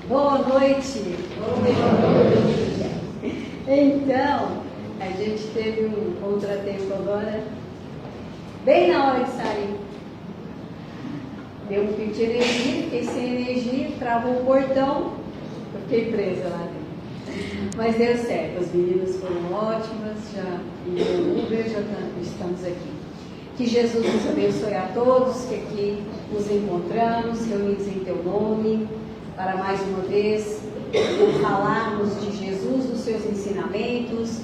Boa noite. Então, a gente teve um contratempo agora, bem na hora de sair. Deu um pico de energia, fiquei sem energia, travou o portão, eu fiquei presa lá dentro. Mas deu certo, as meninas foram ótimas, já no Uber, já estamos aqui. Que Jesus nos abençoe a todos, que aqui nos encontramos, reunidos em Teu nome, para mais uma vez falarmos de Jesus, dos seus ensinamentos.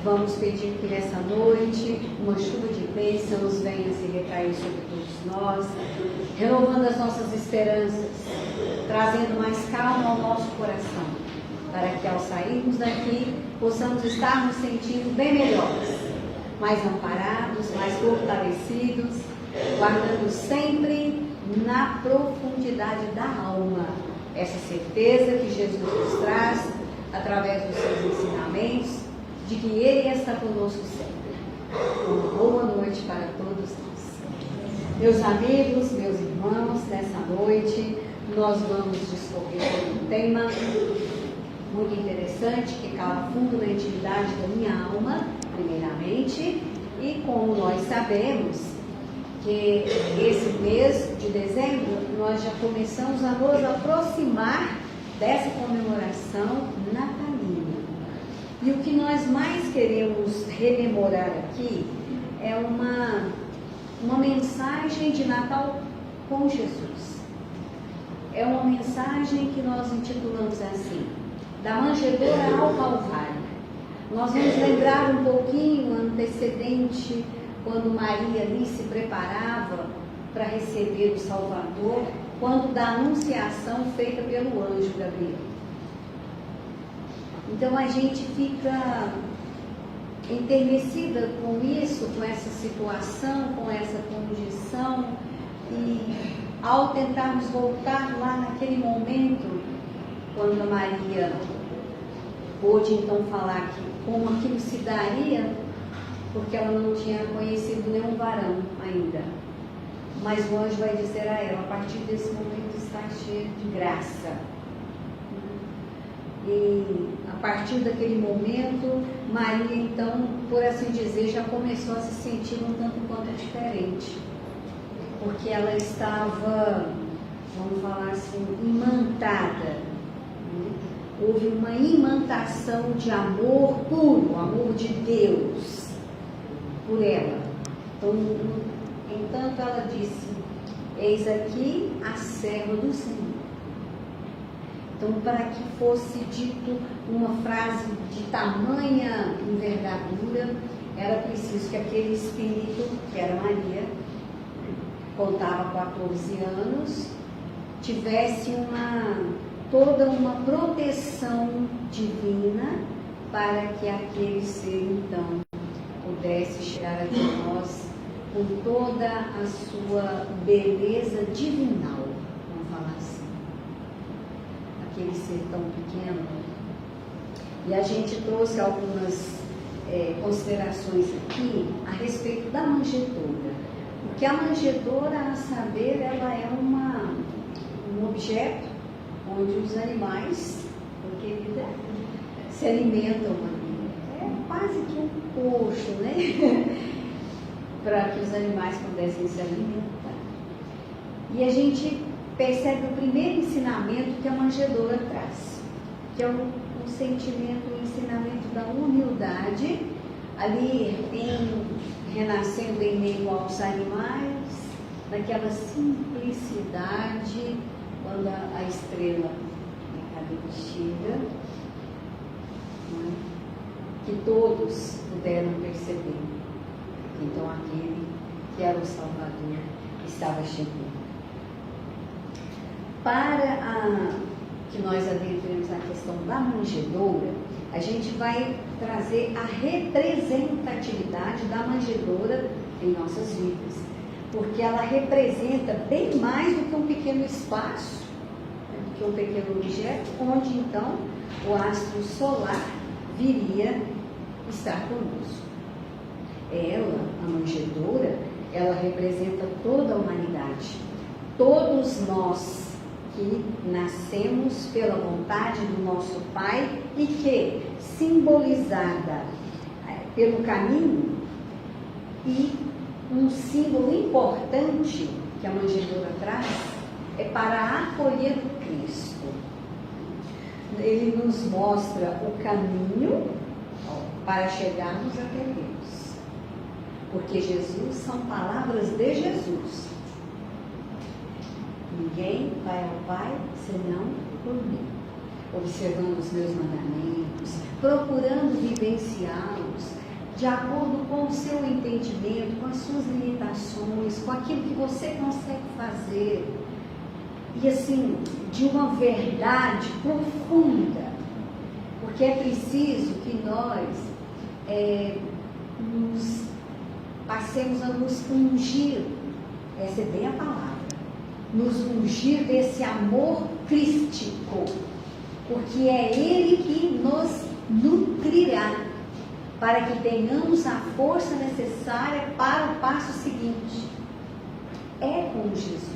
Vamos pedir que nessa noite uma chuva de bênçãos venha se recair sobre todos nós, renovando as nossas esperanças, trazendo mais calma ao nosso coração, para que ao sairmos daqui possamos estar nos sentindo bem melhores, mais amparados, mais fortalecidos, guardando sempre na profundidade da alma essa certeza que Jesus nos traz através dos seus ensinamentos, de que Ele está conosco sempre. Uma boa noite para todos nós. Meus amigos, meus irmãos, nessa noite nós vamos discorrer sobre um tema muito interessante, que cala fundo na intimidade da minha alma, primeiramente, e como nós sabemos que esse mês de dezembro nós já começamos a nos aproximar dessa comemoração natalina. E o que nós mais queremos rememorar aqui é uma mensagem de Natal com Jesus. É uma mensagem que nós intitulamos assim, da manjedoura ao Calvário. Nós vamos lembrar um pouquinho antecedente, quando Maria ali se preparava para receber o Salvador, quando da anunciação feita pelo anjo Gabriel. Então a gente fica enternecida com isso, com essa situação, com essa condição, e ao tentarmos voltar lá naquele momento, quando a Maria pôde então falar que como aquilo se daria, porque ela não tinha conhecido nenhum varão ainda. Mas o anjo vai dizer a ela, a partir desse momento está cheia de graça. E a partir daquele momento, Maria então, por assim dizer, já começou a se sentir um tanto quanto diferente. Porque ela estava, vamos falar assim, imantada. Houve uma imantação de amor puro, amor de Deus por ela. Então, entanto ela disse, eis aqui a serva do Senhor. Então, para que fosse dito uma frase de tamanha envergadura, era preciso que aquele espírito, que era Maria, contava 14 anos, tivesse toda uma proteção divina para que aquele ser, então, pudesse chegar até nós com toda a sua beleza divinal, vamos falar assim. Aquele ser tão pequeno. E a gente trouxe algumas considerações aqui a respeito da manjedoura. Porque a manjedoura, a saber, ela é um objeto onde os animais, querida, se alimentam ali. É quase que um coxo, né? Para que os animais pudessem se alimentar. E a gente percebe o primeiro ensinamento que a manjedoura traz, que é um sentimento, um ensinamento da humildade, ali renascendo em meio aos animais, naquela simplicidade, quando a estrela chega, que todos puderam perceber. Então aquele que era o Salvador estava chegando. Para que nós adentremos na questão da manjedoura, a gente vai trazer a representatividade da manjedoura em nossas vidas, porque ela representa bem mais do que um pequeno espaço, do que um pequeno objeto, onde então o astro solar viria estar conosco. Ela, a manjedoura, ela representa toda a humanidade. Todos nós que nascemos pela vontade do nosso Pai e que, simbolizada pelo caminho, e um símbolo importante que a manjedoura traz é para acolher o Cristo. Ele nos mostra o caminho para chegarmos até Deus. Porque Jesus são palavras de Jesus. Ninguém vai ao Pai senão por mim. Observando os meus mandamentos, procurando vivenciá-los de acordo com o seu entendimento, com as suas limitações, com aquilo que você consegue fazer. E assim, de uma verdade profunda, porque é preciso que nós passemos a nos ungir, essa é bem a palavra, nos ungir desse amor crístico, porque é Ele que nos nutrirá, para que tenhamos a força necessária para o passo seguinte. É com Jesus.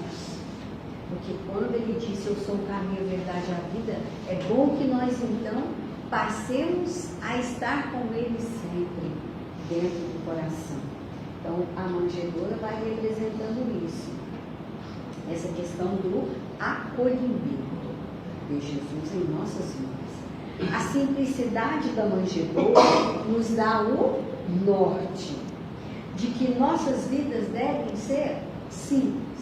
Porque quando ele disse, eu sou o caminho, a verdade e a vida, é bom que nós então passemos a estar com ele sempre dentro do coração. Então a manjedoura vai representando isso. Essa questão do acolhimento de Jesus em nossas vidas. A simplicidade da manjedoura nos dá o norte de que nossas vidas devem ser simples.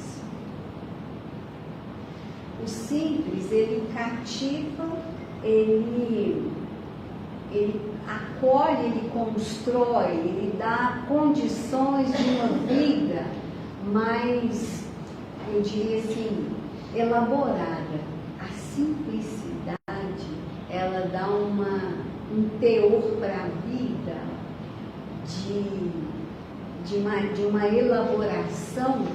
O simples, ele cativa, ele acolhe, ele constrói, ele dá condições de uma vida mais, eu diria assim, elaborada. A simplicidade, ela dá um teor para a vida de uma elaboração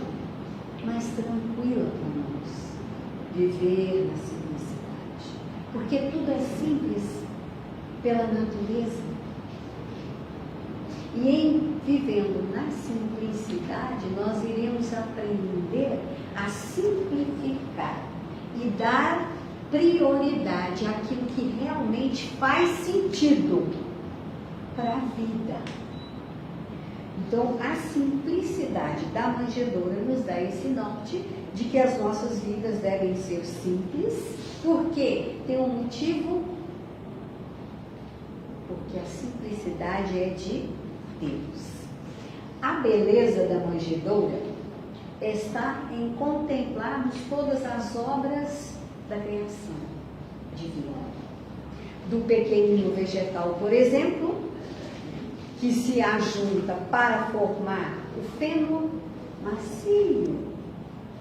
mais tranquila para nós. Viver na simplicidade, porque tudo é simples pela natureza. E em vivendo na simplicidade, nós iremos aprender a simplificar e dar prioridade àquilo que realmente faz sentido para a vida. Então, a simplicidade da manjedoura nos dá esse norte de que as nossas vidas devem ser simples, porque tem um motivo, porque a simplicidade é de Deus. A beleza da manjedoura está em contemplarmos todas as obras da criação divina. Do pequenino vegetal, por exemplo, que se ajunta para formar o feno macio,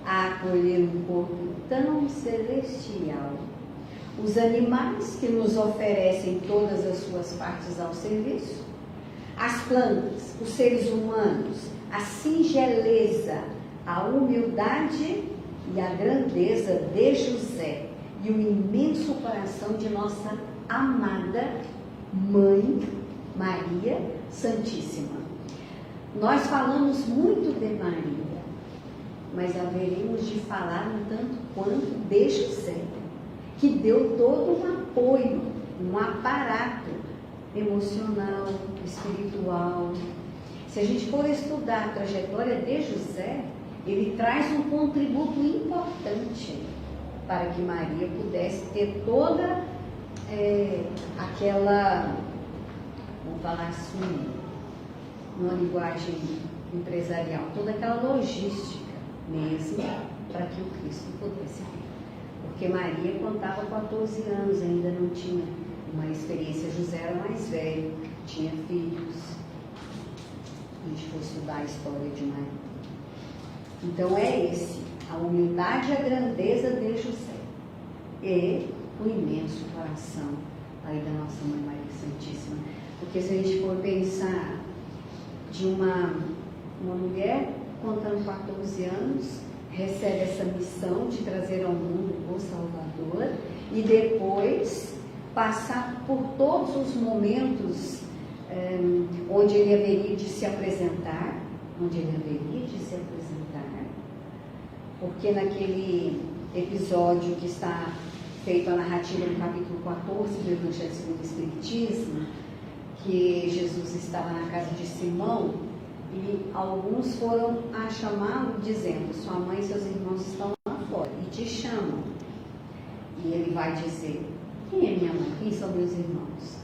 a acolher um corpo tão celestial. Os animais que nos oferecem todas as suas partes ao serviço, as plantas, os seres humanos, a singeleza, a humildade e a grandeza de José e o imenso coração de nossa amada Mãe Maria Santíssima. Nós falamos muito de Maria, mas haveremos de falar um tanto quanto de José, que deu todo um apoio, um aparato emocional, espiritual. Se a gente for estudar a trajetória de José, ele traz um contributo importante para que Maria pudesse ter toda aquela, vamos falar assim, numa linguagem empresarial, toda aquela logística mesmo para que o Cristo pudesse vir. Porque Maria contava 14 anos, ainda não tinha uma experiência. José era mais velho, tinha filhos. A gente for estudar a história de Maria. Então é esse, a humildade e a grandeza de José e o imenso coração aí da nossa Mãe Maria Santíssima. Porque se a gente for pensar de uma mulher contando 14 anos, recebe essa missão de trazer ao mundo o Salvador e depois passar por todos os momentos onde ele haveria de se apresentar, porque naquele episódio que está feito a narrativa no capítulo 14 do Evangelho segundo o Espiritismo, que Jesus estava na casa de Simão e alguns foram a chamá-lo dizendo: sua mãe e seus irmãos estão lá fora e te chamam. E ele vai dizer: quem é minha mãe? Quem são meus irmãos?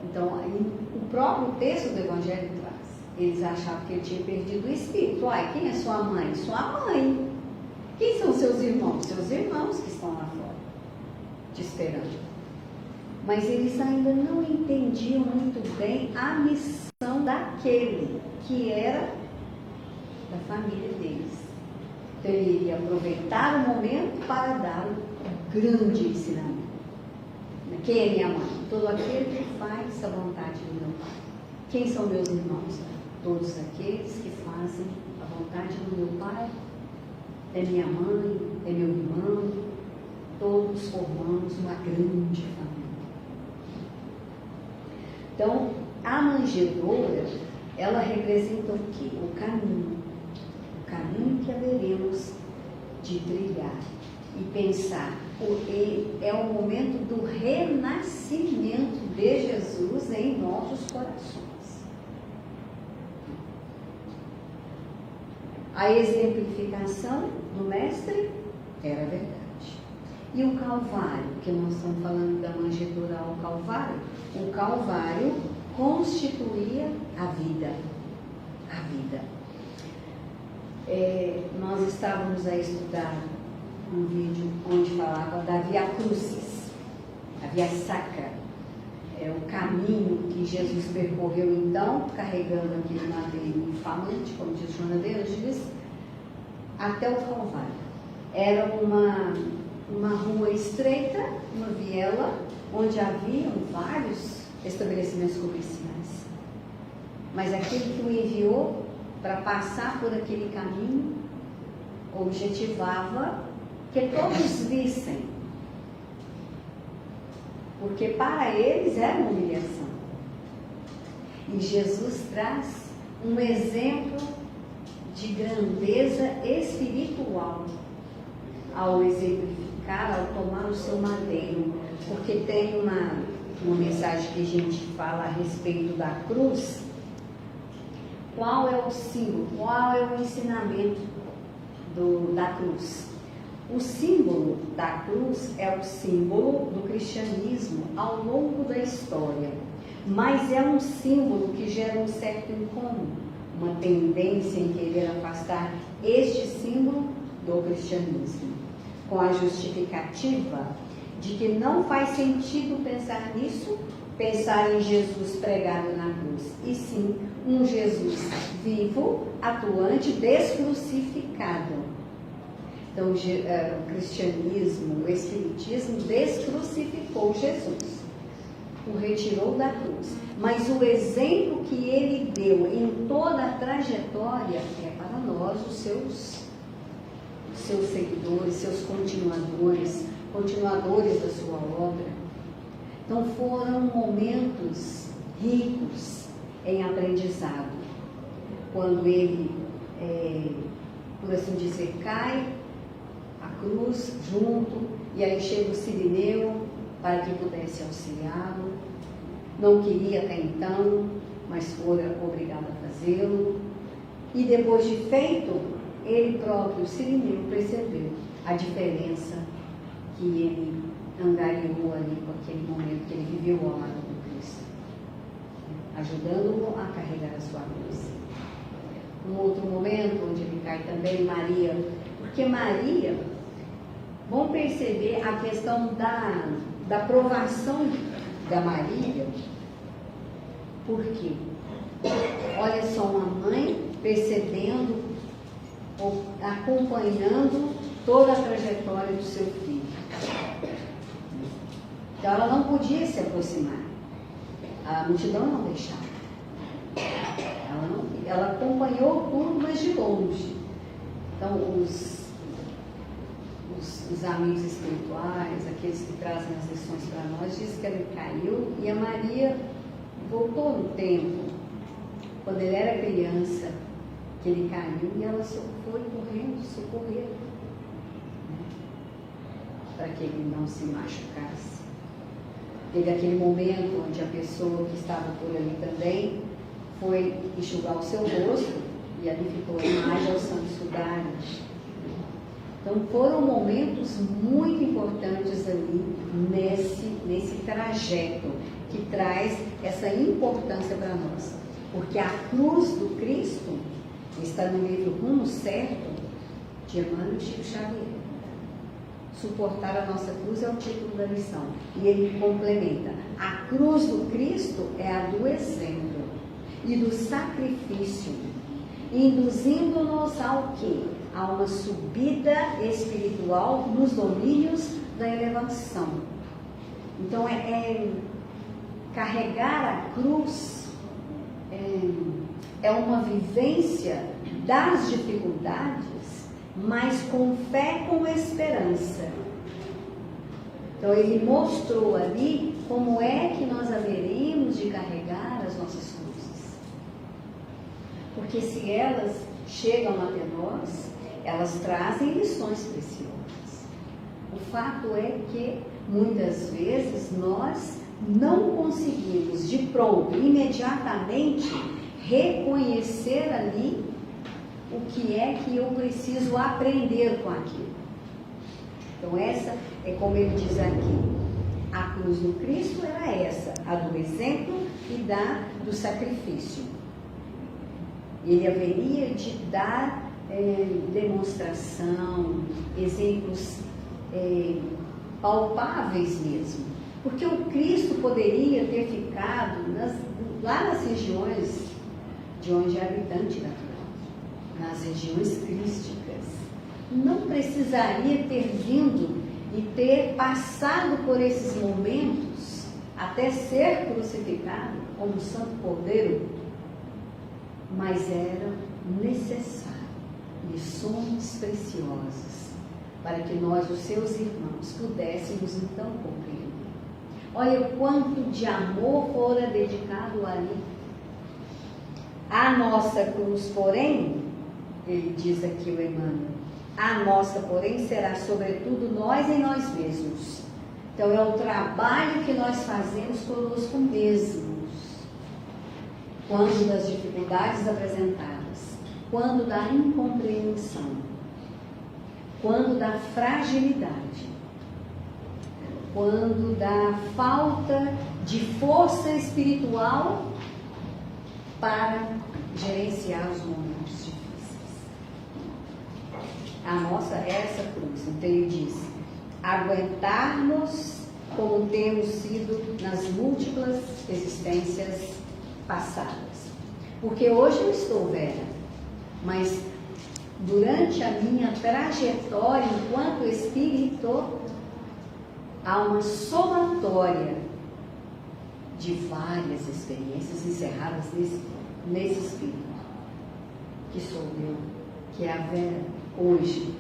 Então, o próprio texto do Evangelho traz. Eles achavam que ele tinha perdido o espírito. Ai, quem é sua mãe? Sua mãe. Quem são seus irmãos? Seus irmãos que estão lá fora, te esperando. Mas eles ainda não entendiam muito bem a missão daquele que era da família deles. Então ele iria aproveitar o momento para dar um grande ensinamento. Quem é minha mãe? Todo aquele que faz a vontade do meu Pai. Quem são meus irmãos? Todos aqueles que fazem a vontade do meu Pai. É minha mãe, é meu irmão, todos formamos uma grande família. Então, a manjedoura, ela representa o quê? O caminho que haveremos de trilhar e pensar. É o momento do renascimento de Jesus em nossos corações. A exemplificação do Mestre era verdade. E o Calvário, que nós estamos falando da manjedoura ao Calvário, o Calvário constituía a vida. A vida. Nós estávamos a estudar um vídeo onde falava da Via Crucis, a Via Sacra. É o caminho que Jesus percorreu então, carregando aquele madeiro infamante, como diz Joana de Ângeles, até o Calvário. Era uma rua estreita, uma viela, onde haviam vários estabelecimentos comerciais. Mas aquele que o enviou para passar por aquele caminho, objetivava que todos vissem. Porque para eles era uma humilhação. E Jesus traz um exemplo de grandeza espiritual ao exemplificar, ao tomar o seu madeiro. Porque tem uma mensagem que a gente fala a respeito da cruz. Qual é o símbolo? Qual é o ensinamento da cruz? O símbolo da cruz é o símbolo do cristianismo ao longo da história, mas é um símbolo que gera um certo incômodo, uma tendência em querer afastar este símbolo do cristianismo, com a justificativa de que não faz sentido pensar nisso, pensar em Jesus pregado na cruz, e sim um Jesus vivo, atuante, descrucificado. Então, o cristianismo, o espiritismo descrucificou Jesus, o retirou da cruz. Mas o exemplo que ele deu em toda a trajetória é para nós, os seus seguidores, seus continuadores da sua obra. Então, foram momentos ricos em aprendizado. Quando ele, por assim dizer, cai cruz junto, e aí chega o Cirineu para que pudesse auxiliá-lo. Não queria até então, mas fora obrigado a fazê-lo. E depois de feito, ele próprio, o Cirineu, percebeu a diferença que ele angariou ali com aquele momento que ele viveu ao lado do Cristo, ajudando-o a carregar a sua cruz. Um outro momento onde ele cai também, Maria, porque Maria, vamos perceber a questão da provação da Maria. Por quê? Olha só, uma mãe percebendo, ou acompanhando toda a trajetória do seu filho. Então ela não podia se aproximar. A multidão não deixava. Ela acompanhou tudo, mas de longe. Então os amigos espirituais, aqueles que trazem as lições para nós, dizem que ele caiu e a Maria voltou no tempo, quando ele era criança, que ele caiu e ela foi correndo socorrer. para que ele não se machucasse. Teve aquele momento onde a pessoa que estava por ali também foi enxugar o seu rosto e ali ficou a imagem aos santos sudários. Então foram momentos muito importantes ali nesse trajeto que traz essa importância para nós. Porque a cruz do Cristo está no livro Rumo Certo, de Emmanuel Chico Xavier. Suportar a nossa cruz é o título da lição. E ele complementa: a cruz do Cristo é a do exemplo e do sacrifício, induzindo-nos ao quê? A uma subida espiritual nos domínios da elevação. Então carregar a cruz é uma vivência das dificuldades, mas com fé, com esperança. Então ele mostrou ali como é que nós haveríamos de carregar as nossas cruzes. Porque se elas chegam até nós, elas trazem lições preciosas. O fato é que muitas vezes nós não conseguimos de pronto, imediatamente, reconhecer ali o que é que eu preciso aprender com aquilo. Então essa é como ele diz aqui, a cruz do Cristo era essa, a do exemplo e do sacrifício. Ele haveria de dar demonstração, exemplos palpáveis mesmo. Porque o Cristo poderia ter ficado lá nas regiões de onde é habitante natural, nas regiões crísticas. Não precisaria ter vindo e ter passado por esses momentos até ser crucificado como Santo Cordeiro, mas era necessário. Lições preciosas para que nós, os seus irmãos, pudéssemos então compreender. Olha o quanto de amor fora dedicado ali. A nossa cruz, porém, ele diz aqui o Emmanuel, a nossa, porém, será sobretudo nós em nós mesmos. Então é o trabalho que nós fazemos conosco mesmos, quando das dificuldades apresentadas, quando da incompreensão, quando da fragilidade, quando da falta de força espiritual para gerenciar os momentos difíceis. A nossa é essa cruz. Então ele diz, aguentar-nos como temos sido nas múltiplas existências passadas. Porque hoje eu estou velha, mas durante a minha trajetória enquanto espírito, há uma somatória de várias experiências encerradas nesse espírito, que sou eu, que é a Vera hoje.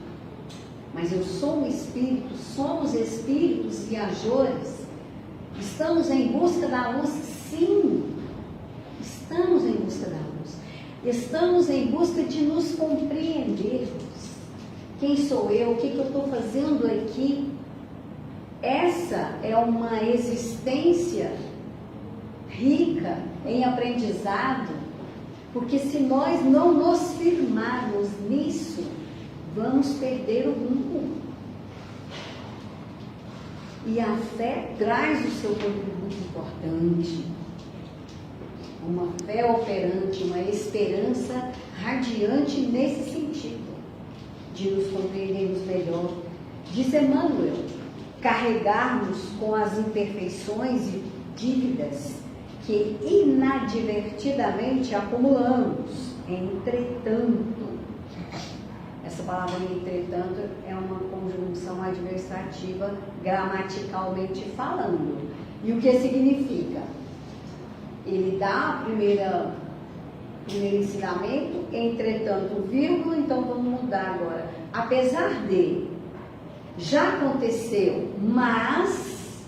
Mas eu sou um espírito, somos espíritos viajores, estamos em busca da luz, sim, estamos em busca da luz, estamos em busca de nos compreendermos. Quem sou eu? O que eu estou fazendo aqui? Essa é uma existência rica em aprendizado, porque se nós não nos firmarmos nisso, vamos perder o rumo. E a fé traz o seu contributo importante, uma fé operante, uma esperança radiante nesse sentido, de nos compreendermos melhor. Diz Emmanuel, carregarmos com as imperfeições e dívidas que inadvertidamente acumulamos. Entretanto, essa palavra entretanto é uma conjunção adversativa gramaticalmente falando. E o que significa? Ele dá o primeiro ensinamento, entretanto, vírgula, então vamos mudar agora. Apesar de, já aconteceu, mas,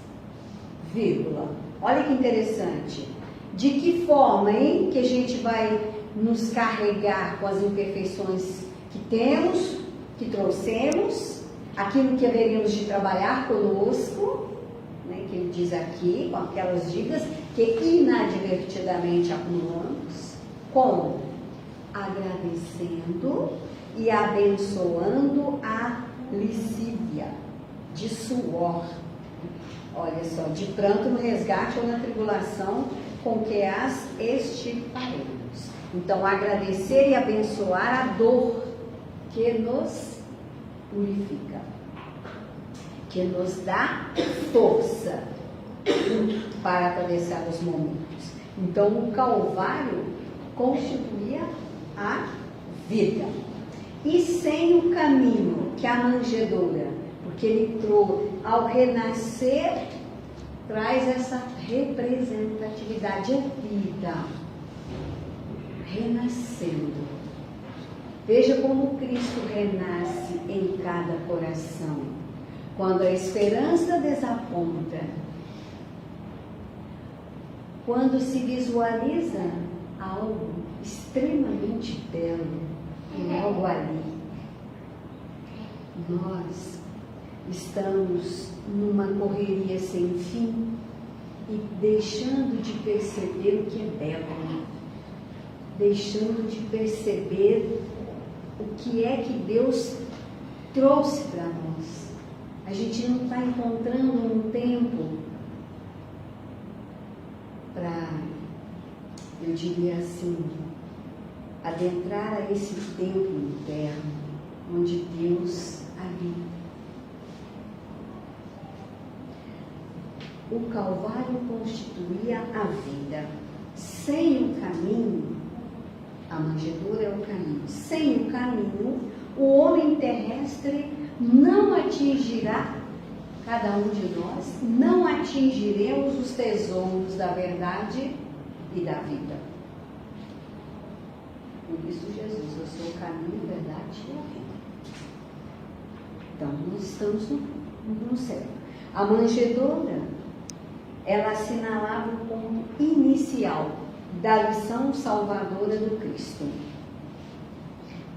vírgula. Olha que interessante. De que forma, hein, que a gente vai nos carregar com as imperfeições que temos, que trouxemos, a aquilo que haveríamos de trabalhar conosco, né, que ele diz aqui, com aquelas dicas que inadvertidamente acumulamos, como agradecendo e abençoando a licívia de suor. Olha só, de pranto no resgate ou na tribulação com que as extirparemos. Então, agradecer e abençoar a dor que nos purifica, que nos dá força para atravessar os momentos. Então, o Calvário constituía a vida. E sem o caminho que a manjedoura, porque ele trouxe, ao renascer, traz essa representatividade, é vida, renascendo. Veja como Cristo renasce em cada coração. Quando a esperança desaponta, quando se visualiza algo extremamente belo e logo ali, nós estamos numa correria sem fim e deixando de perceber o que é belo, deixando de perceber o que é que Deus trouxe para nós. A gente não está encontrando um tempo para, eu diria assim, adentrar a esse templo interno, onde Deus habita. O Calvário constituía a vida. Sem o caminho, a manjedoura é o caminho. Sem o caminho, o homem terrestre não atingirá, cada um de nós, não atingiremos os tesouros da verdade e da vida. Por isso Jesus, eu sou o caminho, a verdade e a vida. Então, nós estamos no céu. A manjedoura, ela assinalava o ponto inicial da lição salvadora do Cristo.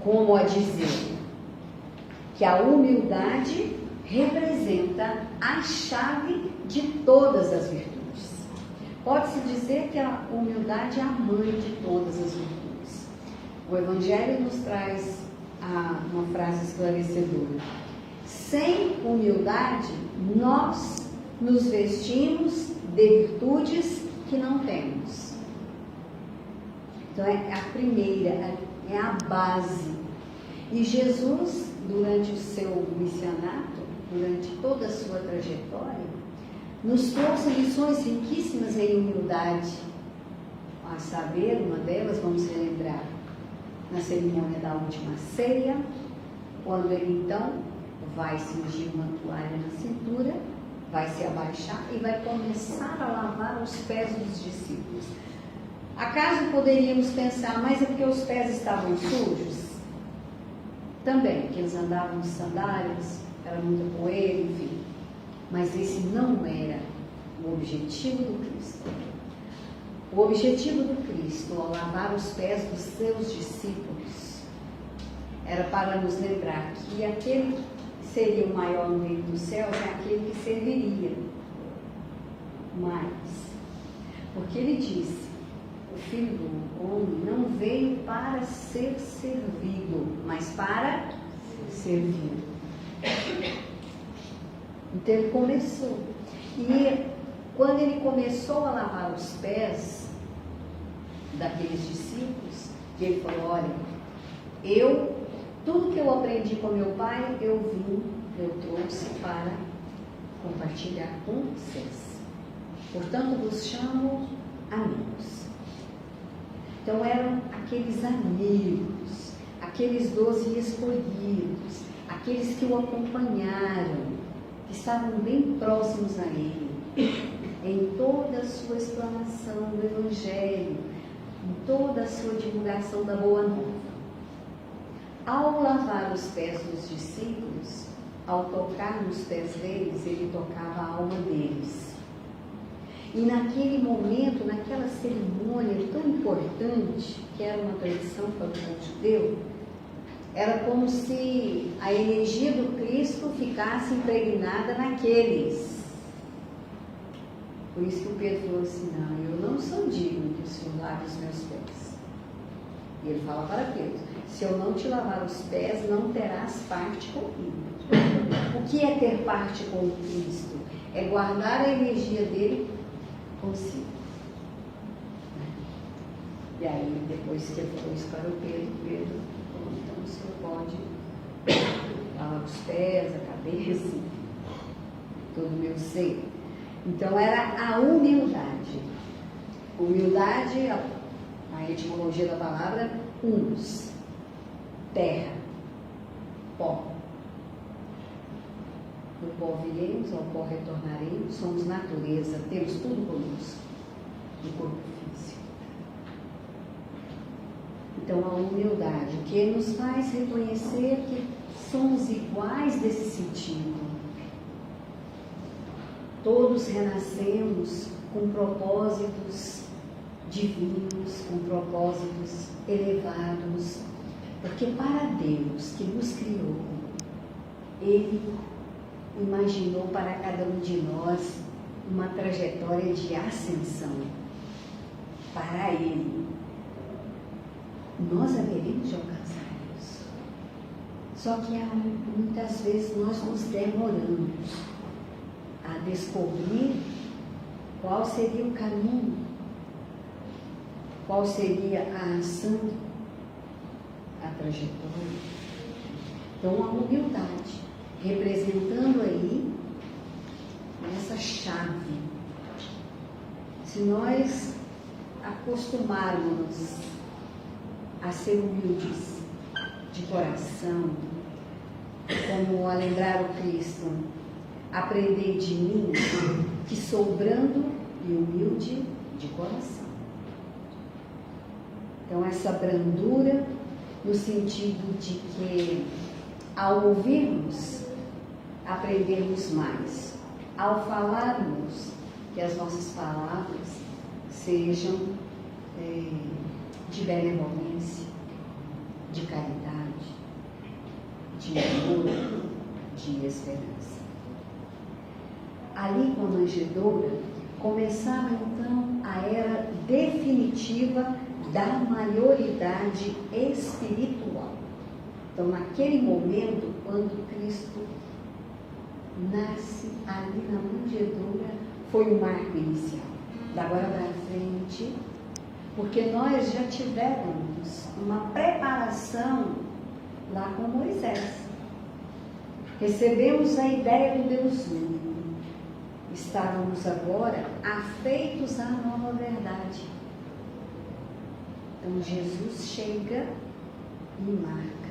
Como a dizer que a humildade representa a chave de todas as virtudes. Pode-se dizer que a humildade é a mãe de todas as virtudes. O Evangelho nos traz uma frase esclarecedora. Sem humildade, nós nos vestimos de virtudes que não temos. Então é a primeira, é a base. E Jesus, durante o seu missionato, durante toda a sua trajetória, nos trouxe lições riquíssimas em humildade. A saber, uma delas, vamos relembrar, na cerimônia da última ceia, quando ele então vai cingir uma toalha na cintura, vai se abaixar e vai começar a lavar os pés dos discípulos. Acaso poderíamos pensar, mas é porque os pés estavam sujos? Também, porque eles andavam de sandálias, era muita poeira, enfim. Mas esse não era o objetivo do Cristo. O objetivo do Cristo, ao lavar os pés dos seus discípulos, era para nos lembrar que aquele que seria o maior no reino dos céus é aquele que serviria mais. Porque ele disse, o Filho do Homem não veio para ser servido, mas para servir. Então ele começou. E quando ele começou a lavar os pés daqueles discípulos, ele falou, olha, tudo que eu aprendi com meu pai, eu trouxe para compartilhar com vocês. Portanto, vos chamo amigos. Então eram aqueles amigos, aqueles 12 escolhidos, aqueles que o acompanharam, que estavam bem próximos a ele, em toda a sua explanação do Evangelho, em toda a sua divulgação da Boa Nova. Ao lavar os pés dos discípulos, ao tocar nos pés deles, ele tocava a alma deles. E naquele momento, naquela cerimônia tão importante, que era uma tradição para o povo judeu, era como se a energia do Cristo ficasse impregnada naqueles. Por isso que o Pedro falou assim, não, eu não sou digno que o Senhor lave os meus pés. E ele fala para Pedro, se eu não te lavar os pés, não terás parte comigo. O que é ter parte com Cristo? É guardar a energia dele consigo. E aí, depois que ele falou isso para o Pedro falou, então o Senhor pode lavar os pés, a cabeça, todo o meu ser. Então era a humildade. Humildade, a etimologia da palavra, humus, terra, pó. Do pó viremos, ao pó retornaremos, somos natureza, temos tudo conosco, do corpo físico. Então a humildade, que nos faz reconhecer que somos iguais nesse sentido. Todos renascemos com propósitos divinos, com propósitos elevados, porque para Deus que nos criou, Ele imaginou para cada um de nós uma trajetória de ascensão. Para Ele, nós haveremos de alcançar isso. Só que muitas vezes nós nos demoramos a descobrir qual seria o caminho, qual seria a ação, a trajetória. Então, a humildade, representando aí essa chave. Se nós acostumarmos a ser humildes de coração, como a lembrar o Cristo, aprender de mim, que sou brando e humilde de coração. Então, essa brandura, no sentido de que, ao ouvirmos, aprendermos mais. Ao falarmos, que as nossas palavras sejam de benevolência, de caridade, de amor, de esperança. Ali com a manjedoura, começava então a era definitiva da maioridade espiritual. Então, naquele momento, quando Cristo nasce ali na manjedoura, foi o marco inicial. Da agora para frente, porque nós já tivemos uma preparação lá com Moisés. Recebemos a ideia do Deus único. Estávamos agora afeitos à nova verdade. Então Jesus chega e marca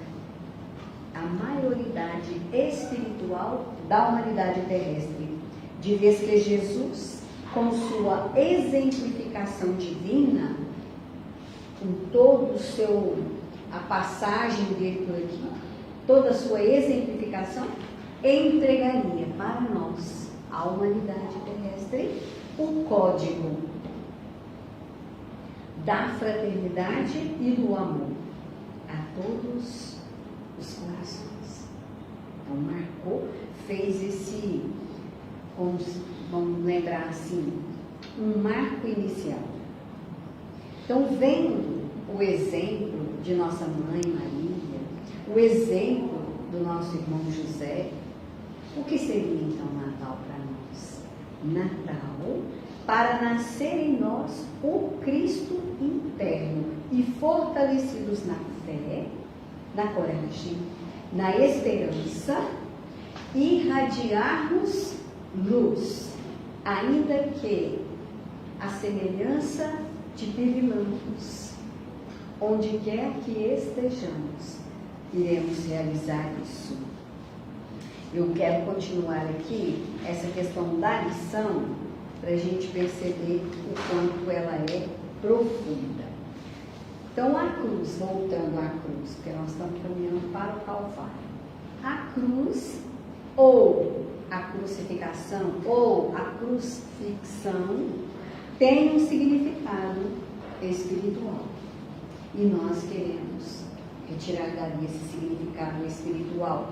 a maioridade espiritual da humanidade terrestre, de vez que Jesus, com sua exemplificação divina, com todo o seu, a passagem dele por aqui, toda a sua exemplificação, entregaria para nós, a humanidade terrestre, o código da fraternidade e do amor a todos os corações. Então marcou, fez esse, vamos lembrar assim, um marco inicial. Então, vendo o exemplo de nossa mãe Maria, o exemplo do nosso irmão José, o que seria então Natal para nós? Natal, para nascer em nós o Cristo interno e fortalecidos na fé, na coragem, na esperança, irradiarmos luz, ainda que a semelhança de pirilampos, onde quer que estejamos, iremos realizar isso. Eu quero continuar aqui essa questão da lição para a gente perceber o quanto ela é profunda. Então, a cruz, voltando à cruz, porque nós estamos caminhando para o Calvário. A cruz, ou a crucificação, ou a crucifixão, tem um significado espiritual. E nós queremos retirar dali esse significado espiritual.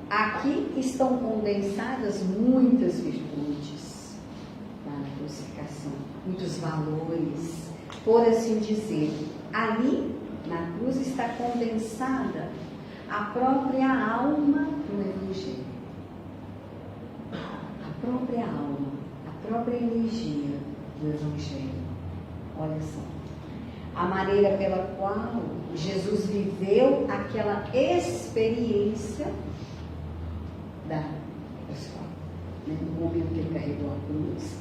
Aqui estão condensadas muitas virtudes na crucificação, muitos valores, por assim dizer. Ali, na cruz, está condensada a própria alma do Evangelho. A própria alma, a própria energia do Evangelho. Olha só. A maneira pela qual Jesus viveu aquela experiência da pessoa, né, no momento que ele carregou a cruz.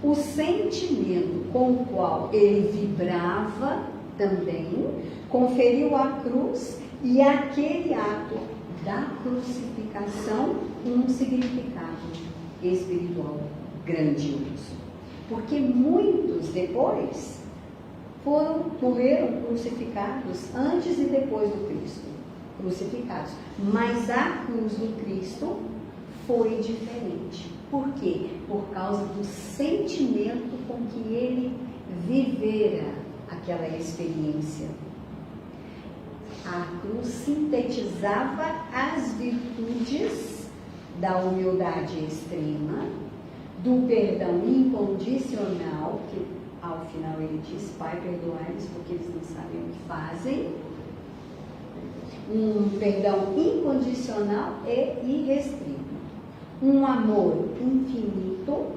O sentimento com o qual ele vibrava também conferiu à cruz e aquele ato da crucificação um significado espiritual grandioso. Porque muitos depois morreram crucificados antes e depois do Cristo, crucificados. Mas a cruz do Cristo foi diferente. Por quê? Por causa do sentimento com que ele vivera aquela experiência. A cruz sintetizava as virtudes da humildade extrema, do perdão incondicional, que ao final ele diz: Pai, perdoai-lhes porque eles não sabem o que fazem. Um perdão incondicional e irrestrito. Um amor infinito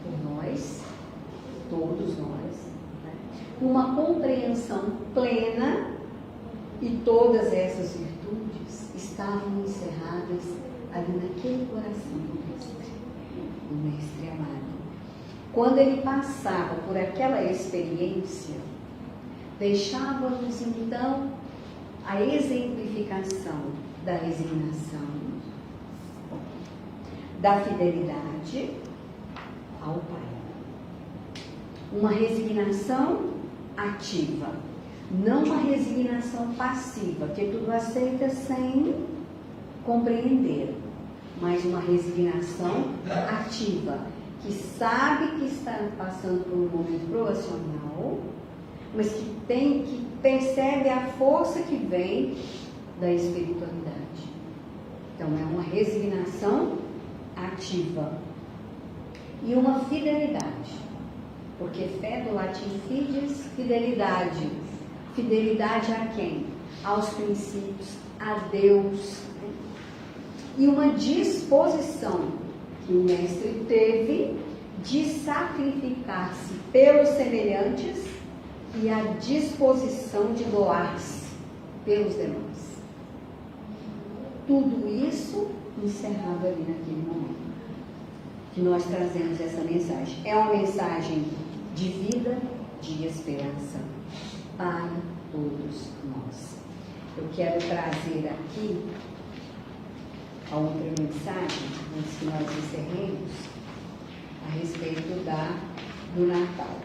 por nós, todos nós. Né? Uma compreensão plena, e todas essas virtudes estavam encerradas ali naquele coração do Mestre amado. Quando ele passava por aquela experiência, deixava-nos então a exemplificação da resignação, da fidelidade ao Pai. Uma resignação ativa, não uma resignação passiva, que tudo aceita sem compreender, mas uma resignação ativa, que sabe que está passando por um momento provacional, mas que percebe a força que vem da espiritualidade. Então é uma resignação ativa e uma fidelidade, porque fé do latim fides, fidelidade. Fidelidade a quem? Aos princípios, a Deus. E uma disposição que o Mestre teve de sacrificar-se pelos semelhantes e a disposição de doar-se pelos demais. Tudo isso encerrado ali naquele momento que nós trazemos essa mensagem. É uma mensagem de vida, de esperança para todos nós. Eu quero trazer aqui a outra mensagem, antes que nós encerremos, a respeito do Natal.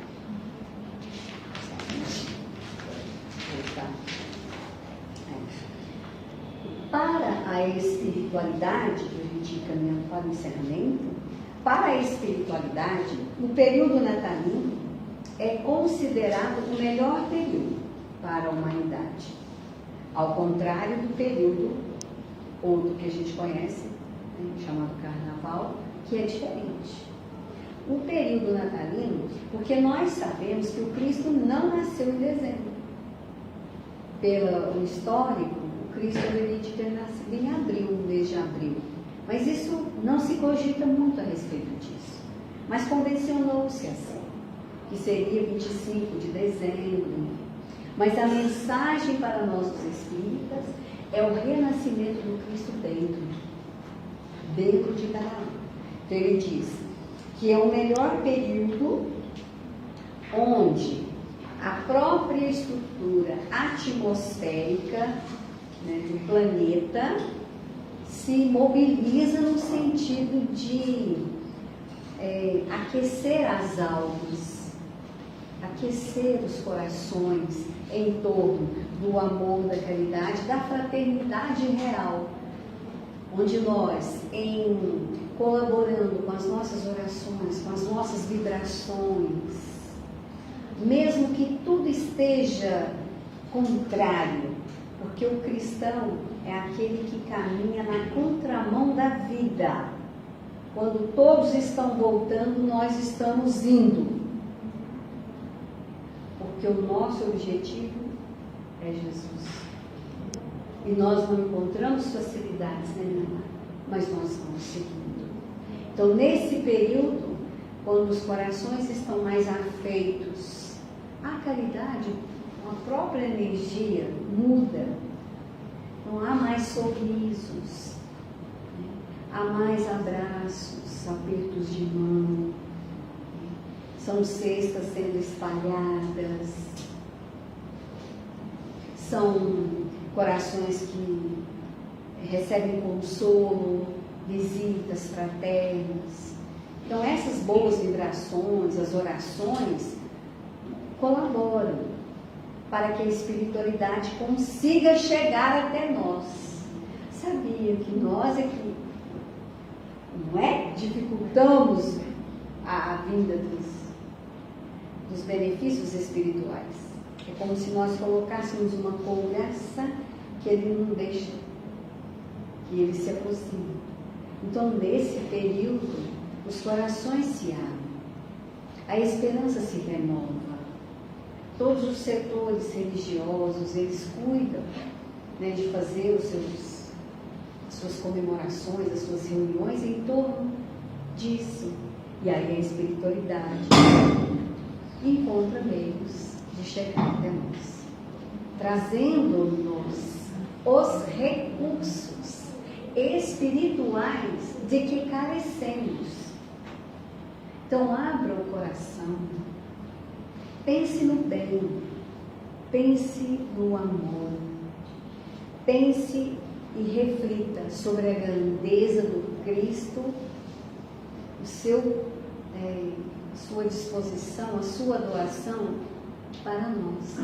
Para a espiritualidade, que a gente ir caminhando para o encerramento, para a espiritualidade, o período natalino é considerado o melhor período para a humanidade. Ao contrário do período outro que a gente conhece, né, chamado Carnaval, que é diferente. O período natalino, porque nós sabemos que o Cristo não nasceu em dezembro. Pelo histórico, o Cristo deveria ter nascido em abril, no mês de abril. Mas isso não se cogita muito a respeito disso. Mas convencionou-se assim, que seria 25 de dezembro. Mas a mensagem para nós, os espíritas, é o renascimento do Cristo dentro de cada um. Então ele diz que é o melhor período onde a própria estrutura atmosférica, né, do planeta se mobiliza no sentido de aquecer as almas, aquecer os corações em torno do amor, da caridade, da fraternidade real, onde nós, colaborando com as nossas orações, com as nossas vibrações, mesmo que tudo esteja contrário, porque o cristão é aquele que caminha na contramão da vida. Quando todos estão voltando, nós estamos indo. Porque o nosso objetivo é Jesus. E nós não encontramos facilidades nenhuma, mas nós estamos seguindo. Então, nesse período, quando os corações estão mais afeitos à caridade, a própria energia muda. Não há mais sorrisos, né? Há mais abraços, apertos de mão, são cestas sendo espalhadas, são corações que recebem consolo, visitas fraternas. Então essas boas vibrações, as orações, colaboram para que a espiritualidade consiga chegar até nós. Sabia que nós é que, não é? Dificultamos a vinda dos benefícios espirituais. É como se nós colocássemos uma couraça que ele não deixa que ele se aproxime. Então, nesse período, os corações se abrem, a esperança se renova. Todos os setores religiosos, eles cuidam, né, de fazer as suas comemorações, as suas reuniões em torno disso. E aí a espiritualidade encontra meios de chegar até nós, trazendo-nos os recursos espirituais de que carecemos. Então abra o coração, pense no bem, pense no amor, pense e reflita sobre a grandeza do Cristo, sua disposição, a sua doação para nós.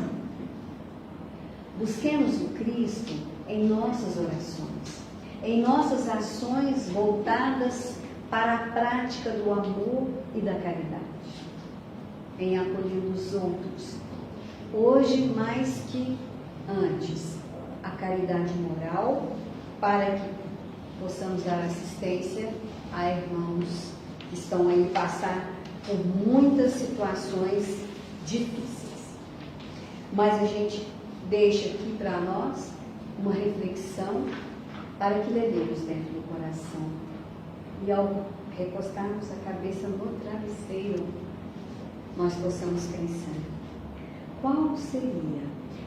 Busquemos o Cristo em nossas orações, em nossas ações voltadas para a prática do amor e da caridade, em acolher os outros. Hoje, mais que antes, a caridade moral, para que possamos dar assistência a irmãos que estão aí passar por muitas situações difíceis. Mas a gente deixa aqui para nós uma reflexão para que levemos dentro do coração. E ao recostarmos a cabeça no travesseiro, nós possamos pensar: qual seria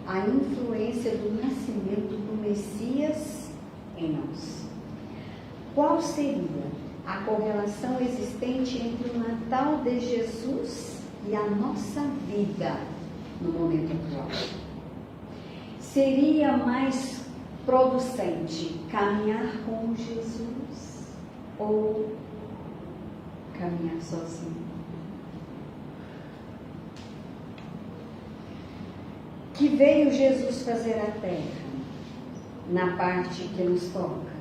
a influência do nascimento do Messias em nós? Qual seria a correlação existente entre o Natal de Jesus e a nossa vida no momento atual? Seria mais producente caminhar com Jesus ou caminhar sozinho? Que veio Jesus fazer à terra na parte que nos toca?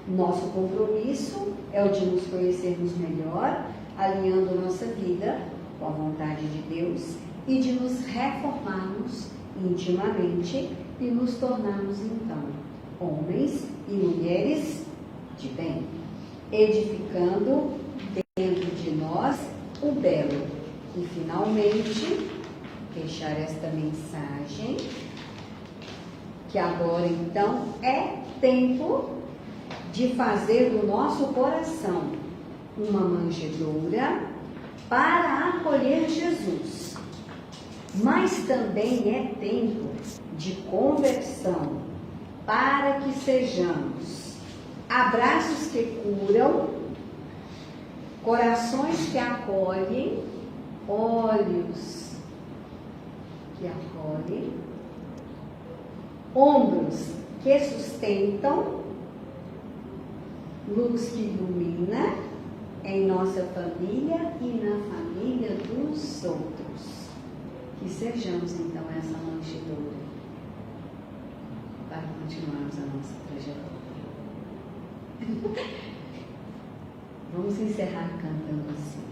Nosso compromisso é o de nos conhecermos melhor, alinhando nossa vida com a vontade de Deus e de nos reformarmos intimamente e nos tornarmos então homens e mulheres de bem, edificando dentro de nós o belo. E finalmente, deixar esta mensagem, que agora então é tempo de fazer do nosso coração uma manjedoura para acolher Jesus. Mas também é tempo de conversão para que sejamos abraços que curam, corações que acolhem, olhos que acolhem, ombros que sustentam, luz que ilumina em nossa família e na família dos outros. Que sejamos então essa manjedoura para continuarmos a nossa trajetória. Vamos encerrar cantando assim.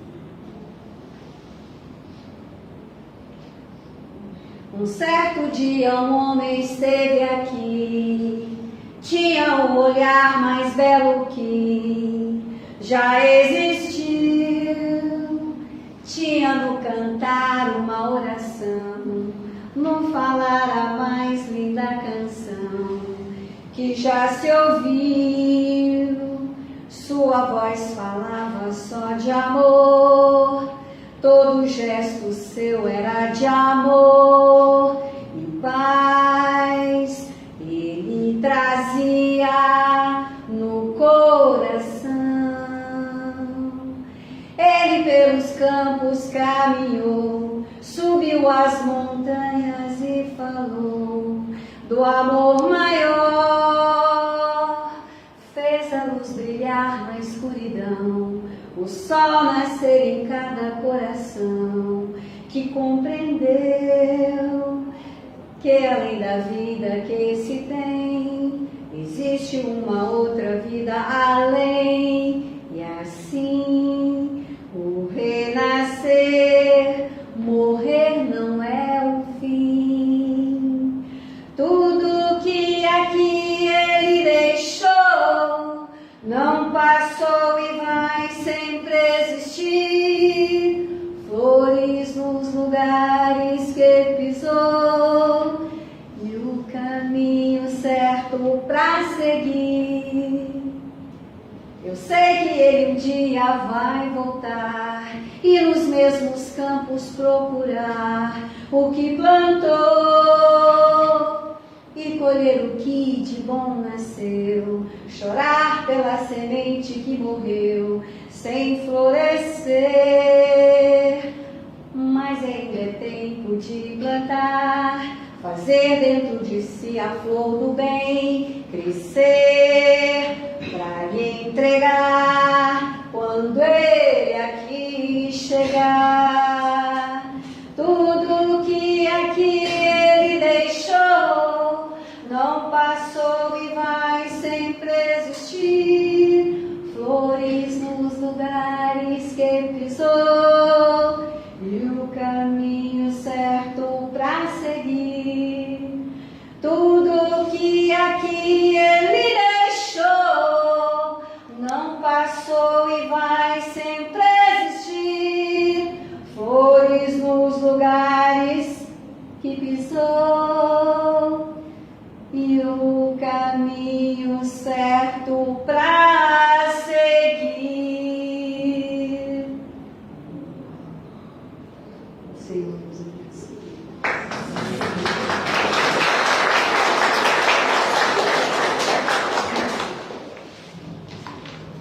Um certo dia um homem esteve aqui, tinha o olhar mais belo que já existiu, tinha no cantar uma oração, no falar a mais linda canção que já se ouviu. Sua voz falava só de amor, todo gesto seu era de amor e paz. Ele trazia no coração. Ele pelos campos caminhou, subiu as montanhas e falou do amor maior. Fez a luz brilhar na escuridão, o sol nascer em cada coração que compreendeu que além da vida que se tem, existe uma outra vida além. E assim, o renascer, morrer não é o fim. Tudo que aqui ele deixou não passou e vai sempre existir. Flores nos lugares que pisou e o caminho certo pra seguir. Eu sei que ele um dia vai voltar e nos mesmos campos procurar o que plantou e colher o que de bom nasceu, chorar pela semente que morreu sem florescer. Mas ainda é tempo de plantar, fazer dentro de si a flor do bem crescer, pra lhe entregar quando ele aqui chegar.